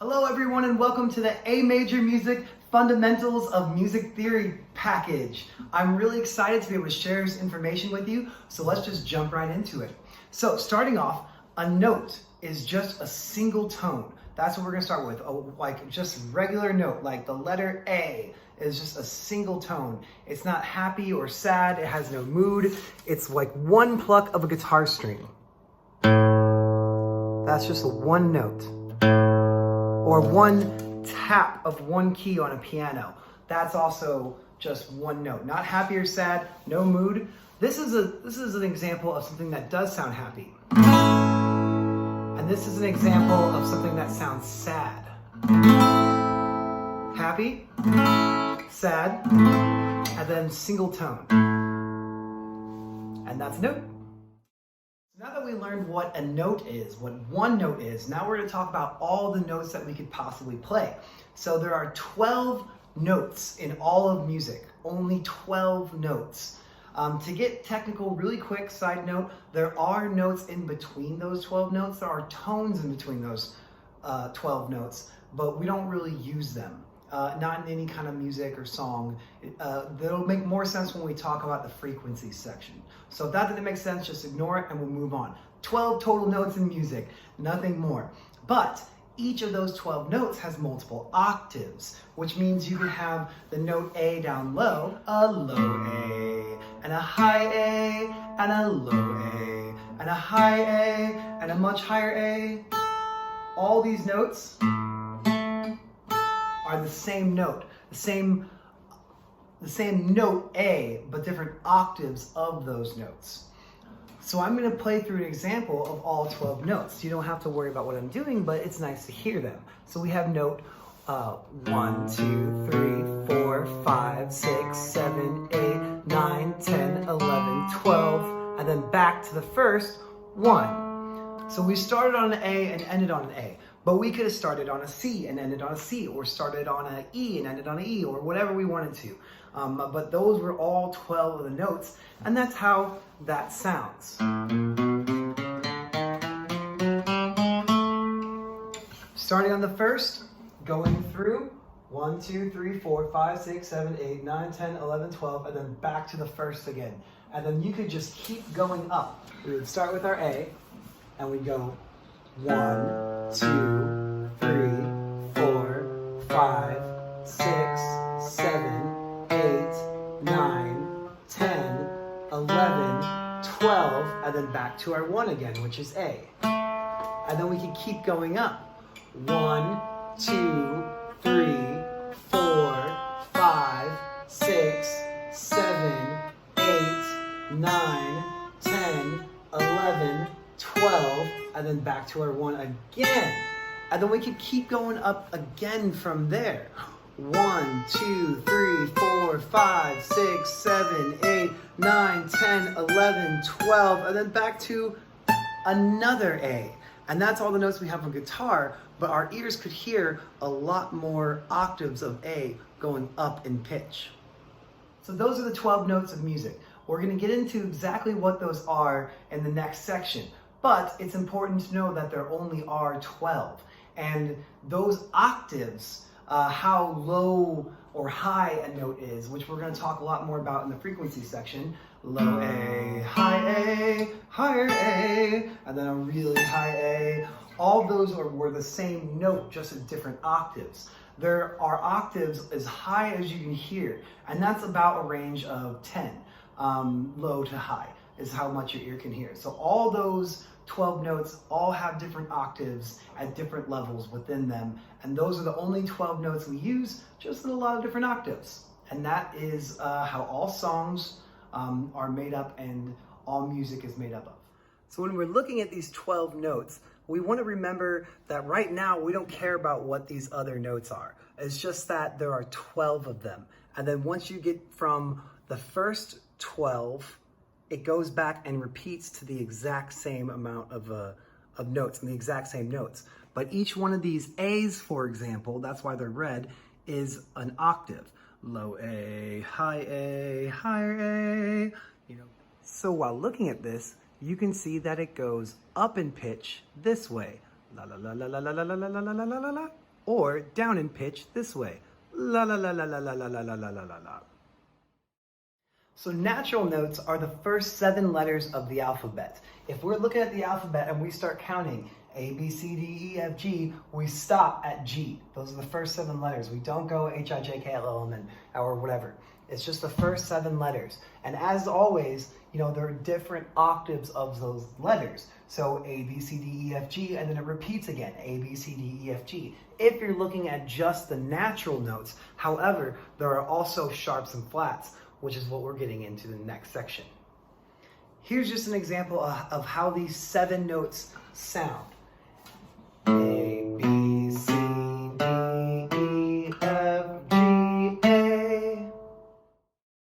Hello everyone and welcome to the A Major Music Fundamentals of Music Theory package. I'm really excited to be able to share this information with you, so let's just jump right into it. So starting off, a note is just a single tone. That's what we're gonna start with, like just regular note, like the letter A is just a single tone. It's not happy or sad, it has no mood. It's like one pluck of a guitar string. That's just one note. Or one tap of one key on a piano. That's also just one note. Not happy or sad, no mood. This is an example of something that does sound happy. And this is an example of something that sounds sad. Happy, sad, and then single tone. And that's a note. Now that we learned what a note is, what one note is, now we're going to talk about all the notes that we could possibly play. So there are 12 notes in all of music, only 12 notes. To get technical, really quick side note, there are notes in between those 12 notes. There are tones in between those 12 notes, but we don't really use them. Not in any kind of music or song. That'll make more sense when we talk about the frequency section. So if that didn't make sense, just ignore it and we'll move on. 12 total notes in music, nothing more. But each of those 12 notes has multiple octaves, which means you can have the note A down low, a low A, and a high A, and a low A, and a high A, and a much higher A. All these notes are the same note, the same note A, but different octaves of those notes. So I'm going to play through an example of all 12 notes. You don't have to worry about what I'm doing, but it's nice to hear them. So we have note 1, 2, 3, 4, 5, 6, 7, 8, 9, 10, 11, 12, and then back to the first 1. So we started on an A and ended on an A. But we could have started on a C and ended on a C, or started on an E and ended on an E, or whatever we wanted to. But those were all 12 of the notes, and that's how that sounds. Starting on the first, going through 1, 2, 3, 4, 5, 6, 7, 8, 9, 10, 11, 12, and then back to the first again. And then you could just keep going up. We would start with our A, and we'd go 1, 2, 3, 4, 5, 6, 7, 8, 9, 10, 11, 12, and then back to our 1 again, which is A. And then we can keep going up. 1, 2, 3, 4, 5, 6, 7, 8, 9, 10, 11, 12, and then back to our 1 again. And then we can keep going up again from there. 1, 2, 3, 4, 5, 6, 7, 8, 9, 10, 11, 12, and then back to another A. And that's all the notes we have on guitar, but our ears could hear a lot more octaves of A going up in pitch. So those are the 12 notes of music. We're going to get into exactly what those are in the next section. But it's important to know that there only are 12. And those octaves, how low or high a note is, which we're going to talk a lot more about in the frequency section. Low A, higher A, and then a really high A. All those were the same note, just at different octaves. There are octaves as high as you can hear, and that's about a range of 10, low to high is how much your ear can hear. So all those 12 notes all have different octaves at different levels within them, and those are the only 12 notes we use, just in a lot of different octaves. And that is how all songs are made up and all music is made up of. So when we're looking at these 12 notes, we want to remember that right now we don't care about what these other notes are. It's just that there are 12 of them. And then once you get from the first 12, it goes back and repeats to the exact same amount of notes and the exact same notes. But each one of these A's, for example, that's why they're red, is an octave. Low A, higher A, you know. So while looking at this, you can see that it goes up in pitch this way. La la la la la la la la la la la la la. or down in pitch this way. La la la la la la la la la la la la la. So natural notes are the first 7 letters of the alphabet. If we're looking at the alphabet and we start counting A, B, C, D, E, F, G, we stop at G. Those are the first 7 letters. We don't go H, I, J, K, L, M, N, or whatever. It's just the first 7 letters. And as always, there are different octaves of those letters. So A, B, C, D, E, F, G, and then it repeats again, A, B, C, D, E, F, G. If you're looking at just the natural notes, however, there are also sharps and flats, which is what we're getting into the next section. Here's just an example of how these 7 notes sound. A,